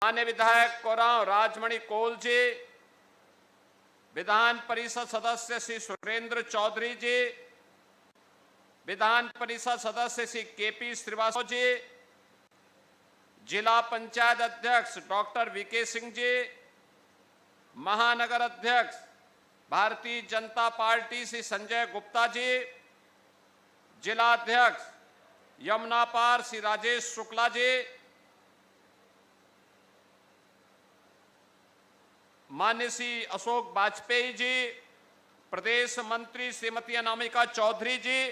माननीय विधायक कोरांव राजमणि कौल जी, विधान परिषद सदस्य श्री सुरेंद्र चौधरी जी, विधान परिषद सदस्य श्री केपी श्रीवास्तव जी, जिला पंचायत अध्यक्ष डॉक्टर वीके सिंह जी, महानगर अध्यक्ष भारतीय जनता पार्टी श्री संजय गुप्ता जी, जिला अध्यक्ष यमुना पार श्री राजेश शुक्ला जी, माननीय श्री अशोक वाजपेयी जी, प्रदेश मंत्री श्रीमती अनामिका चौधरी जी,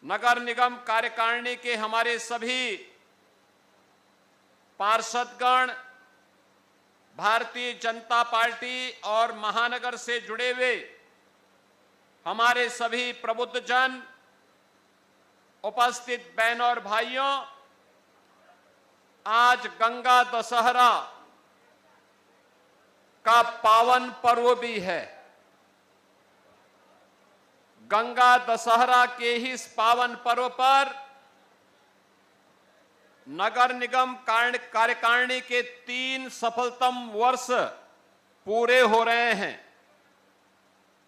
नगर निगम कार्यकारिणी के हमारे सभी पार्षदगण, भारतीय जनता पार्टी और महानगर से जुड़े हुए हमारे सभी प्रबुद्ध जन, उपस्थित बहनों और भाइयों, आज गंगा दशहरा का पावन पर्व भी है। गंगा दशहरा के ही इस पावन पर्व पर नगर निगम कार्यकारिणी के 3 सफलतम वर्ष पूरे हो रहे हैं।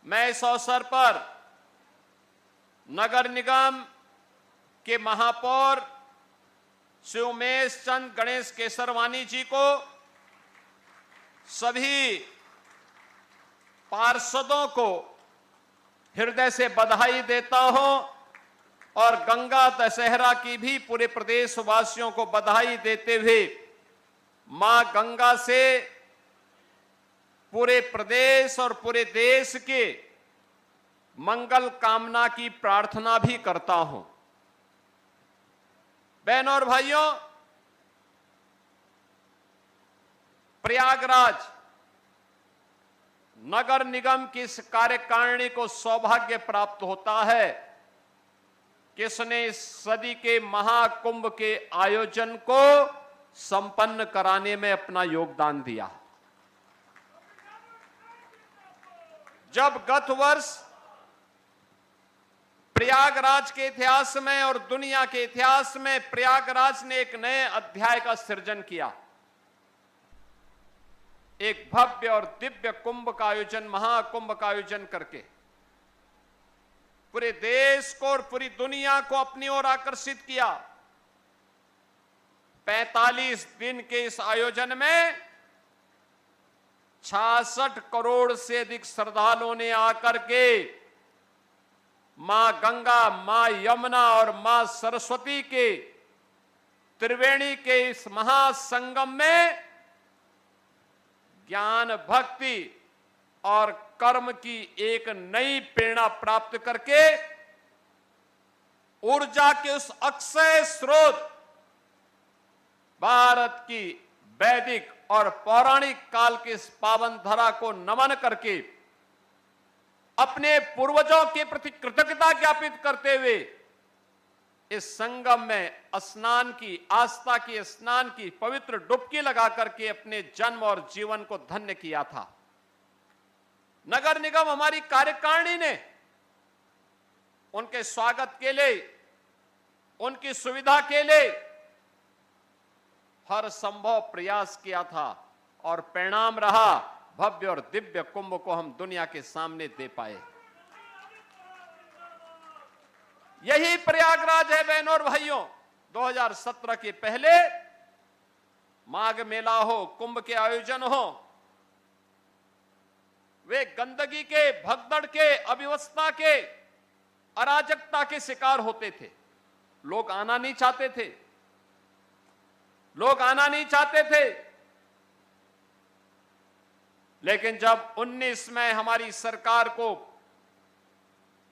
मैं इस अवसर पर नगर निगम के महापौर श्री उमेश चंद गणेश केसरवानी जी को, सभी पार्षदों को हृदय से बधाई देता हूं और गंगा दशहरा की भी पूरे प्रदेशवासियों को बधाई देते हुए मां गंगा से पूरे प्रदेश और पूरे देश के मंगल कामना की प्रार्थना भी करता हूं। बहनों और भाइयों, प्रयागराज नगर निगम की इस कार्यकारिणी को सौभाग्य प्राप्त होता है कि इसने इस सदी के महाकुंभ के आयोजन को संपन्न कराने में अपना योगदान दिया। जब गत वर्ष प्रयागराज के इतिहास में और दुनिया के इतिहास में प्रयागराज ने एक नए अध्याय का सृजन किया, एक भव्य और दिव्य कुंभ का आयोजन, महाकुंभ का आयोजन करके पूरे देश को और पूरी दुनिया को अपनी ओर आकर्षित किया। 45 दिन के इस आयोजन में 66 करोड़ से अधिक श्रद्धालुओं ने आकर के मां गंगा, मां यमुना और मां सरस्वती के त्रिवेणी के इस महासंगम में ज्ञान, भक्ति और कर्म की एक नई प्रेरणा प्राप्त करके ऊर्जा के उस अक्षय स्रोत भारत की वैदिक और पौराणिक काल की इस पावन धरा को नमन करके अपने पूर्वजों के प्रति कृतज्ञता ज्ञापित करते हुए इस संगम में स्नान की, आस्था की स्नान की पवित्र डुबकी लगा करके अपने जन्म और जीवन को धन्य किया था। नगर निगम हमारी कार्यकारिणी ने उनके स्वागत के लिए, उनकी सुविधा के लिए हर संभव प्रयास किया था और परिणाम रहा भव्य और दिव्य कुंभ को हम दुनिया के सामने दे पाए। यही प्रयागराज है बहनों और भाइयों। 2017 के पहले माघ मेला हो, कुंभ के आयोजन हो, वे गंदगी के, भगदड़ के, अव्यवस्था के, अराजकता के शिकार होते थे। लोग आना नहीं चाहते थे, लोग आना नहीं चाहते थे। लेकिन जब 19 में हमारी सरकार को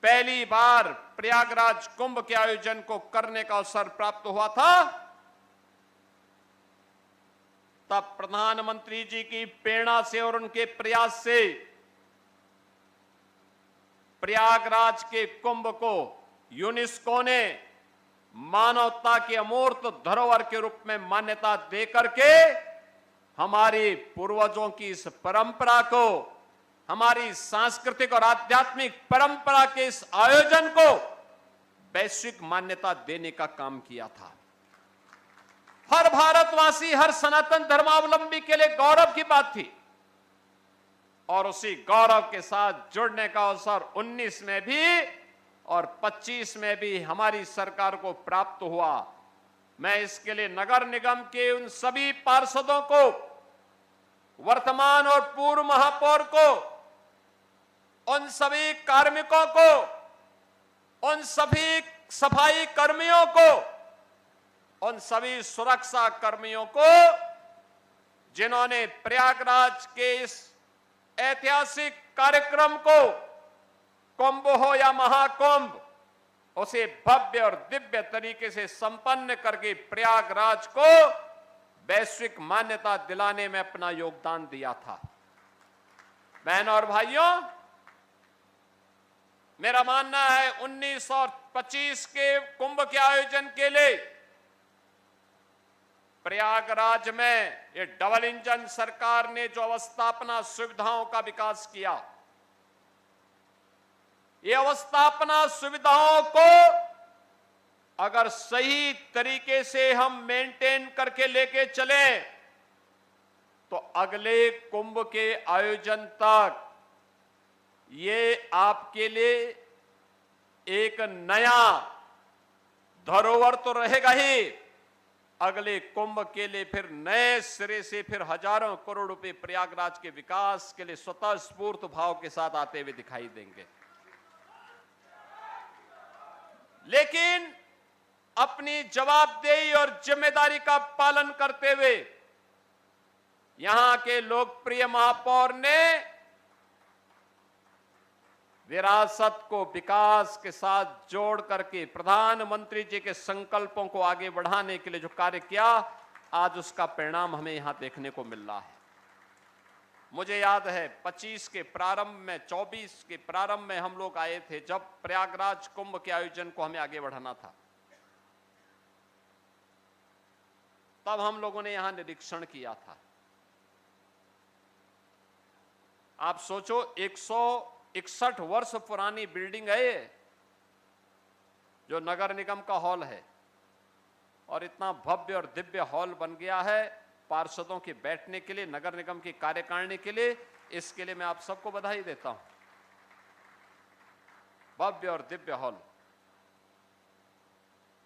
पहली बार प्रयागराज कुंभ के आयोजन को करने का अवसर प्राप्त हुआ था, तब प्रधानमंत्री जी की प्रेरणा से और उनके प्रयास से प्रयागराज के कुंभ को यूनेस्को ने मानवता के अमूर्त धरोहर के रूप में मान्यता देकर के हमारे पूर्वजों की इस परंपरा को, हमारी सांस्कृतिक और आध्यात्मिक परंपरा के इस आयोजन को वैश्विक मान्यता देने का काम किया था। हर भारतवासी, हर सनातन धर्मावलंबी के लिए गौरव की बात थी। और उसी गौरव के साथ जुड़ने का अवसर 19 में भी और 25 में भी हमारी सरकार को प्राप्त हुआ। मैं इसके लिए नगर निगम के उन सभी पार्षदों को, वर्तमान और पूर्व महापौर को, उन सभी कार्मिकों को, उन सभी सफाई कर्मियों को, उन सभी सुरक्षा कर्मियों को जिन्होंने प्रयागराज के इस ऐतिहासिक कार्यक्रम को, कुंभ हो या महाकुंभ, उसे भव्य और दिव्य तरीके से संपन्न करके प्रयागराज को वैश्विक मान्यता दिलाने में अपना योगदान दिया था। बहनों और भाइयों, मेरा मानना है 19 और 25 के कुंभ के आयोजन के लिए प्रयागराज में ये डबल इंजन सरकार ने जो अवस्थापना सुविधाओं का विकास किया, ये अवस्थापना सुविधाओं को अगर सही तरीके से हम मेंटेन करके लेके चले तो अगले कुंभ के आयोजन तक ये आपके लिए एक नया धरोहर तो रहेगा ही, अगले कुंभ के लिए फिर नए सिरे से फिर हजारों करोड़ रुपए प्रयागराज के विकास के लिए स्वतः स्फूर्त भाव के साथ आते हुए दिखाई देंगे। लेकिन अपनी जवाबदेही और जिम्मेदारी का पालन करते हुए यहां के लोकप्रिय महापौर ने विरासत को विकास के साथ जोड़ करके प्रधानमंत्री जी के संकल्पों को आगे बढ़ाने के लिए जो कार्य किया, आज उसका परिणाम हमें यहां देखने को मिल रहा है। मुझे याद है 25 के प्रारंभ में, 24 के प्रारंभ में हम लोग आए थे जब प्रयागराज कुंभ के आयोजन को हमें आगे बढ़ाना था। तब हम लोगों ने यहां निरीक्षण किया था। आप सोचो 161 वर्ष पुरानी बिल्डिंग है ये, जो नगर निगम का हॉल है, और इतना भव्य और दिव्य हॉल बन गया है पार्षदों के बैठने के लिए, नगर निगम की कार्यकारिणी के लिए। इसके लिए मैं आप सबको बधाई देता हूं। भव्य और दिव्य हॉल।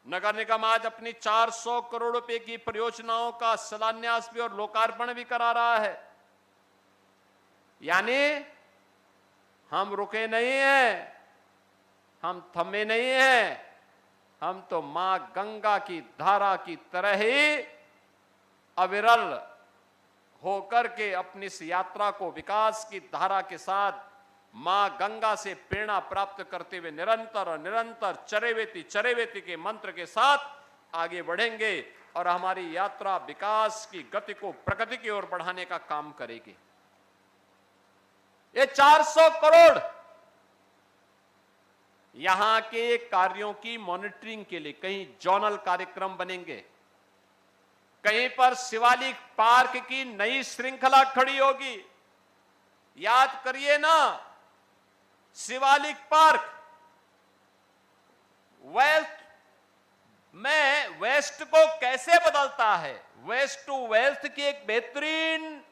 नगर निगम आज अपनी 400 करोड़ रुपए की परियोजनाओं का शिलान्यास भी और लोकार्पण भी करा रहा है। यानी हम रुके नहीं हैं, हम थमे नहीं हैं, हम तो मां गंगा की धारा की तरह ही अविरल होकर के अपनी इस यात्रा को विकास की धारा के साथ मां गंगा से प्रेरणा प्राप्त करते हुए निरंतर और निरंतर चरेवेति के मंत्र के साथ आगे बढ़ेंगे और हमारी यात्रा विकास की गति को प्रगति की ओर बढ़ाने का काम करेगी। ये 400 करोड़ यहां के कार्यों की मॉनिटरिंग के लिए कहीं जोनल कार्यक्रम बनेंगे, कहीं पर शिवालिक पार्क की नई श्रृंखला खड़ी होगी। याद करिए ना, शिवालिक पार्क वेस्ट को कैसे बदलता है, वेस्ट टू वेल्थ की एक बेहतरीन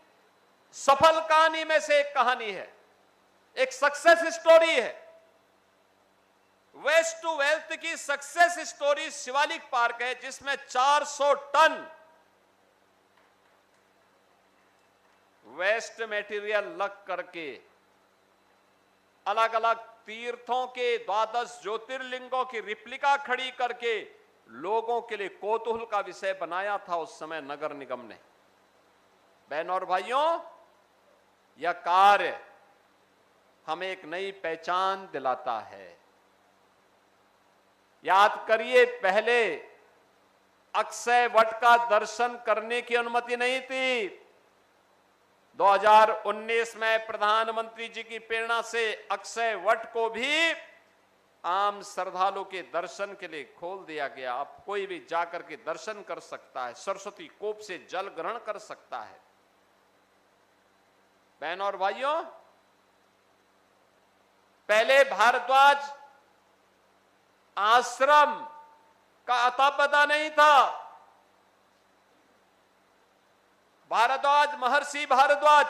सफल कहानी में से एक कहानी है, एक सक्सेस स्टोरी है। वेस्ट टू वेल्थ की सक्सेस स्टोरी शिवालिक पार्क है, जिसमें 400 टन वेस्ट मटेरियल लग करके अलग अलग तीर्थों के 12 ज्योतिर्लिंगों की रिप्लिका खड़ी करके लोगों के लिए कौतूहल का विषय बनाया था उस समय नगर निगम ने। बहनों और भाइयों, यह कार्य हमें एक नई पहचान दिलाता है। याद करिए, पहले अक्षय वट का दर्शन करने की अनुमति नहीं थी। 2019 में प्रधानमंत्री जी की प्रेरणा से अक्षय वट को भी आम श्रद्धालु के दर्शन के लिए खोल दिया गया। अब कोई भी जाकर के दर्शन कर सकता है, सरस्वती कूप से जल ग्रहण कर सकता है। बहनों और भाइयों, पहले भारद्वाज आश्रम का अता पता नहीं था। भारद्वाज, महर्षि भारद्वाज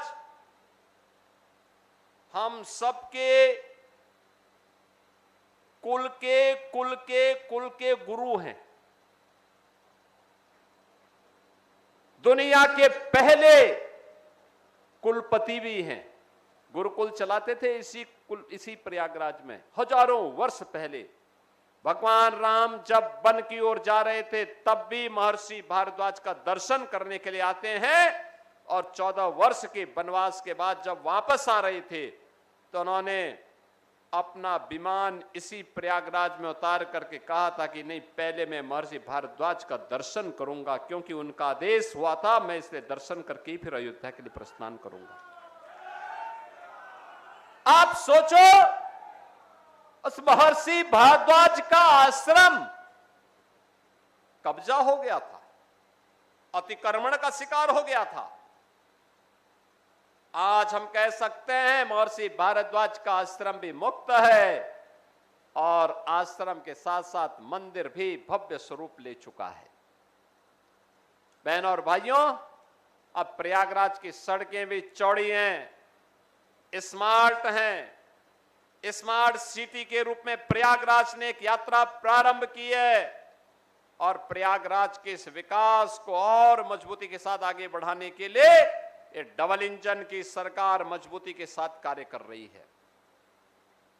हम सबके कुल के गुरु हैं। दुनिया के पहले कुलपति भी हैं। गुरुकुल चलाते थे इसी प्रयागराज में हजारों वर्ष पहले। भगवान राम जब वन की ओर जा रहे थे तब भी महर्षि भारद्वाज का दर्शन करने के लिए आते हैं, और 14 वर्ष के वनवास के बाद जब वापस आ रहे थे तो उन्होंने अपना विमान इसी प्रयागराज में उतार करके कहा था कि नहीं, पहले मैं महर्षि भारद्वाज का दर्शन करूंगा, क्योंकि उनका आदेश हुआ था, मैं इसलिए दर्शन करके ही फिर अयोध्या के लिए प्रस्थान करूंगा। आप सोचो, उस महर्षि भारद्वाज का आश्रम कब्जा हो गया था, अतिक्रमण का शिकार हो गया था। आज हम कह सकते हैं महर्षि भारद्वाज का आश्रम भी मुक्त है, और आश्रम के साथ साथ मंदिर भी भव्य स्वरूप ले चुका है। बहनों और भाइयों, अब प्रयागराज की सड़कें भी चौड़ी हैं, स्मार्ट हैं। स्मार्ट सिटी के रूप में प्रयागराज ने एक यात्रा प्रारंभ की है, और प्रयागराज के इस विकास को और मजबूती के साथ आगे बढ़ाने के लिए ये डबल इंजन की सरकार मजबूती के साथ कार्य कर रही है।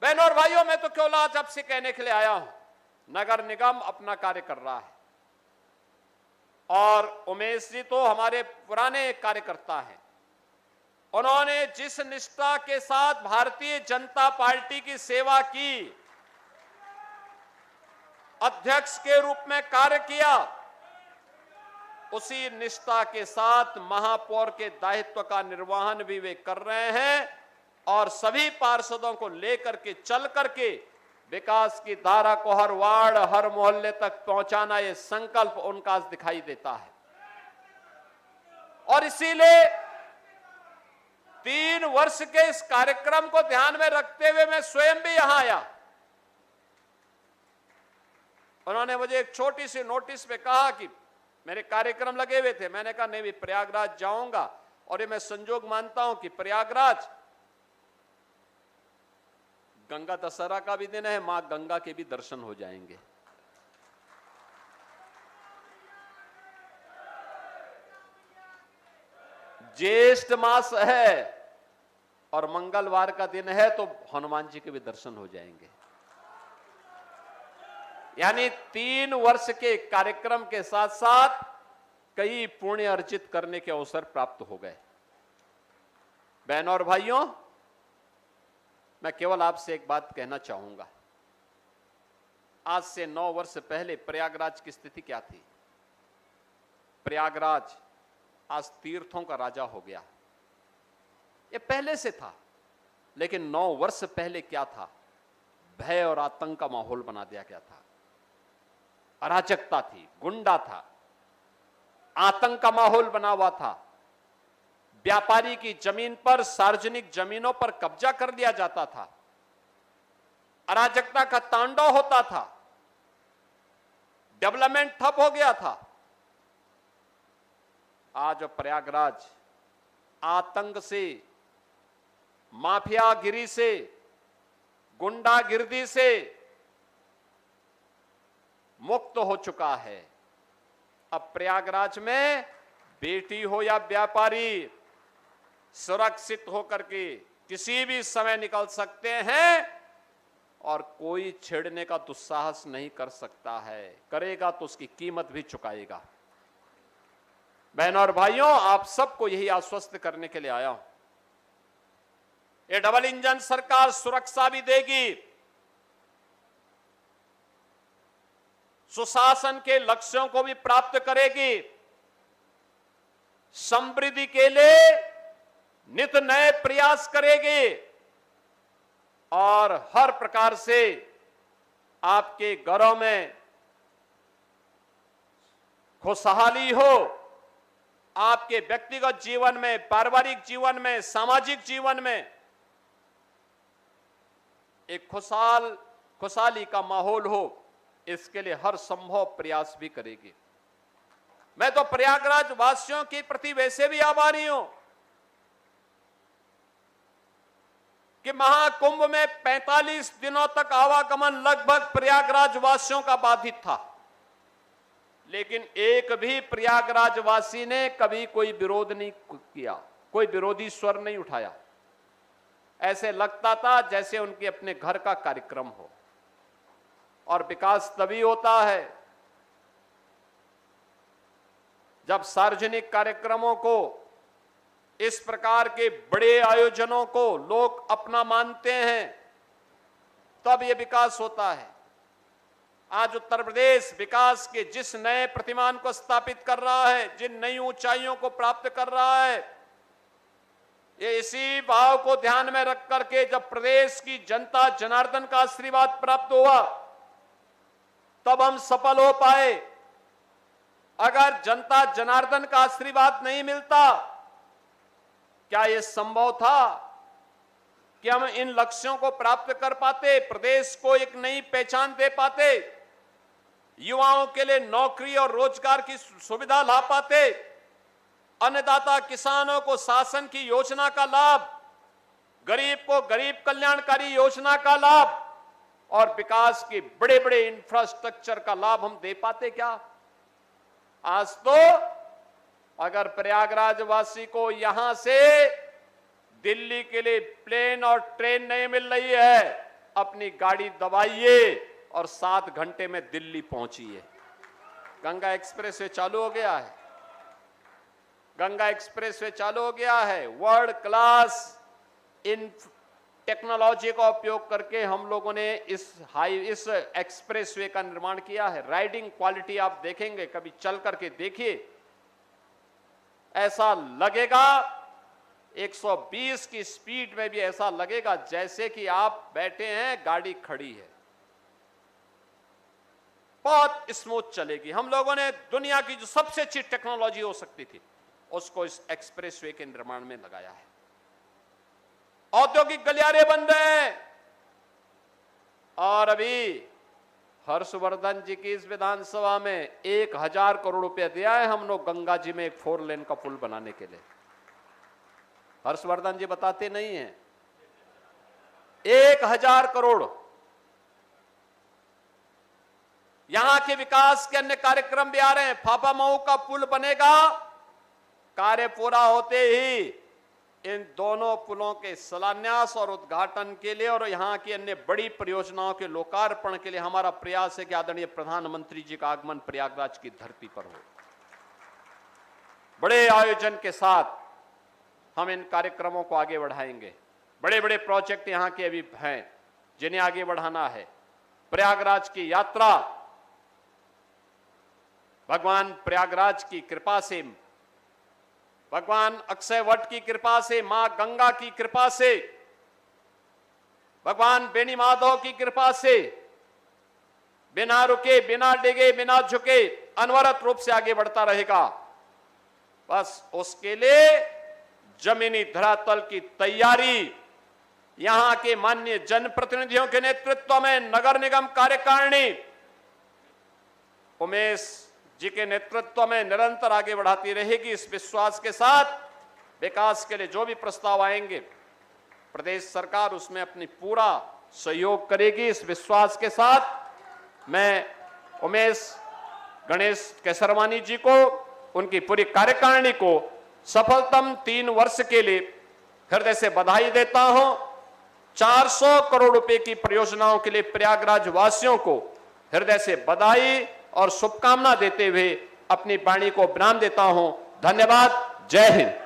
बहनों और भाइयों, मैं तो केवल आज आपसे कहने के लिए आया हूं, नगर निगम अपना कार्य कर रहा है, और उमेश जी तो हमारे पुराने कार्यकर्ता हैं। उन्होंने जिस निष्ठा के साथ भारतीय जनता पार्टी की सेवा की, अध्यक्ष के रूप में कार्य किया, उसी निष्ठा के साथ महापौर के दायित्व का निर्वहन भी वे कर रहे हैं, और सभी पार्षदों को लेकर के चल करके विकास की धारा को हर वार्ड, हर मोहल्ले तक पहुंचाना, यह संकल्प उनका दिखाई देता है। और इसीलिए 3 वर्ष के इस कार्यक्रम को ध्यान में रखते हुए मैं स्वयं भी यहां आया। उन्होंने मुझे एक छोटी सी नोटिस में कहा कि मेरे कार्यक्रम लगे हुए थे, मैंने कहा नहीं भी प्रयागराज जाऊंगा, और ये मैं संजोग मानता हूं कि प्रयागराज गंगा दशहरा का भी दिन है, मां गंगा के भी दर्शन हो जाएंगे। ज्येष्ठ मास है और मंगलवार का दिन है, तो हनुमान जी के भी दर्शन हो जाएंगे। यानी 3 वर्ष के कार्यक्रम के साथ साथ कई पुण्य अर्जित करने के अवसर प्राप्त हो गए। बहनों और भाइयों, मैं केवल आपसे एक बात कहना चाहूंगा। आज से 9 वर्ष पहले प्रयागराज की स्थिति क्या थी? प्रयागराज आज तीर्थों का राजा हो गया। ये पहले से था, लेकिन 9 वर्ष पहले क्या था? भय और आतंक का माहौल बना दिया गया था। अराजकता थी, गुंडा था, आतंक का माहौल बना हुआ था। व्यापारी की जमीन पर, सार्वजनिक जमीनों पर कब्जा कर लिया जाता था। अराजकता का तांडव होता था। डेवलपमेंट ठप हो गया था। आज प्रयागराज आतंक से, माफियागिरी से, गुंडागिर्दी से मुक्त हो चुका है। अब प्रयागराज में बेटी हो या व्यापारी सुरक्षित होकर के किसी भी समय निकल सकते हैं, और कोई छेड़ने का दुस्साहस नहीं कर सकता है। करेगा तो उसकी कीमत भी चुकाएगा। बहनों और भाइयों, आप सबको यही आश्वस्त करने के लिए आया हूं। ये डबल इंजन सरकार सुरक्षा भी देगी, सुशासन के लक्ष्यों को भी प्राप्त करेगी, समृद्धि के लिए नित नए प्रयास करेगी, और हर प्रकार से आपके घरों में खुशहाली हो, आपके व्यक्तिगत जीवन में, पारिवारिक जीवन में, सामाजिक जीवन में एक खुशहाली का माहौल हो, इसके लिए हर संभव प्रयास भी करेगी। मैं तो प्रयागराज वासियों के प्रति वैसे भी आभारी हूं कि महाकुंभ में 45 दिनों तक आवागमन लगभग प्रयागराज वासियों का बाधित था, लेकिन एक भी प्रयागराज वासी ने कभी कोई विरोध नहीं किया, कोई विरोधी स्वर नहीं उठाया। ऐसे लगता था जैसे उनके अपने घर का कार्यक्रम हो। और विकास तभी होता है जब सार्वजनिक कार्यक्रमों को, इस प्रकार के बड़े आयोजनों को लोग अपना मानते हैं, तब यह विकास होता है। आज उत्तर प्रदेश विकास के जिस नए प्रतिमान को स्थापित कर रहा है, जिन नई ऊंचाइयों को प्राप्त कर रहा है, ये इसी भाव को ध्यान में रख करके जब प्रदेश की जनता जनार्दन का आशीर्वाद प्राप्त हुआ तब हम सफल हो पाए। अगर जनता जनार्दन का आशीर्वाद नहीं मिलता, क्या यह संभव था कि हम इन लक्ष्यों को प्राप्त कर पाते, प्रदेश को एक नई पहचान दे पाते, युवाओं के लिए नौकरी और रोजगार की सुविधा ला पाते, अन्नदाता किसानों को शासन की योजना का लाभ, गरीब को गरीब कल्याणकारी योजना का लाभ और विकास के बड़े बड़े इंफ्रास्ट्रक्चर का लाभ हम दे पाते क्या? आज तो अगर प्रयागराज वासी को यहां से दिल्ली के लिए प्लेन और ट्रेन नहीं मिल रही है, अपनी गाड़ी दबाइए और 7 घंटे में दिल्ली पहुंचिए। गंगा एक्सप्रेसवे चालू हो गया है, गंगा एक्सप्रेसवे चालू हो गया है। वर्ल्ड क्लास इन टेक्नोलॉजी का उपयोग करके हम लोगों ने इस एक्सप्रेसवे का निर्माण किया है। राइडिंग क्वालिटी आप देखेंगे, कभी चल करके देखिए, ऐसा लगेगा 120 की स्पीड में भी ऐसा लगेगा जैसे कि आप बैठे हैं, गाड़ी खड़ी है। बहुत स्मूथ चलेगी। हम लोगों ने दुनिया की जो सबसे अच्छी टेक्नोलॉजी हो सकती थी उसको इस एक्सप्रेसवे के निर्माण में लगाया है। औद्योगिक गलियारे बन रहे हैं और अभी हर्षवर्धन जी की इस विधानसभा में 1000 करोड़ रुपया दिया है हम लोग गंगा जी में एक 4 लेन का पुल बनाने के लिए। हर्षवर्धन जी बताते नहीं हैं, 1000 करोड़। यहां के विकास के अन्य कार्यक्रम भी आ रहे हैं। फाफामऊ का पुल बनेगा, कार्य पूरा होते ही इन दोनों पुलों के शिलान्यास और उद्घाटन के लिए और यहां की अन्य बड़ी परियोजनाओं के लोकार्पण के लिए हमारा प्रयास है कि आदरणीय प्रधानमंत्री जी का आगमन प्रयागराज की धरती पर हो। बड़े आयोजन के साथ हम इन कार्यक्रमों को आगे बढ़ाएंगे। बड़े बड़े प्रोजेक्ट यहां के अभी हैं जिन्हें आगे बढ़ाना है। प्रयागराज की यात्रा भगवान प्रयागराज की कृपा से, भगवान अक्षय वट की कृपा से, मां गंगा की कृपा से, भगवान बेनी माधव की कृपा से बिना रुके, बिना डिगे, बिना झुके अनवरत रूप से आगे बढ़ता रहेगा। बस उसके लिए जमीनी धरातल की तैयारी यहां के माननीय जनप्रतिनिधियों के नेतृत्व में नगर निगम कार्यकारिणी उमेश जी के नेतृत्व में निरंतर आगे बढ़ाती रहेगी। इस विश्वास के साथ विकास के लिए जो भी प्रस्ताव आएंगे प्रदेश सरकार उसमें अपनी पूरा सहयोग करेगी। इस विश्वास के साथ मैं उमेश गणेश केसरवानी जी को, उनकी पूरी कार्यकारिणी को सफलतम 3 वर्ष के लिए हृदय से बधाई देता हूं। 400 करोड़ रुपए की परियोजनाओं के लिए प्रयागराज वासियों को हृदय से बधाई और शुभकामना देते हुए अपनी वाणी को विराम देता हूं। धन्यवाद। जय हिंद।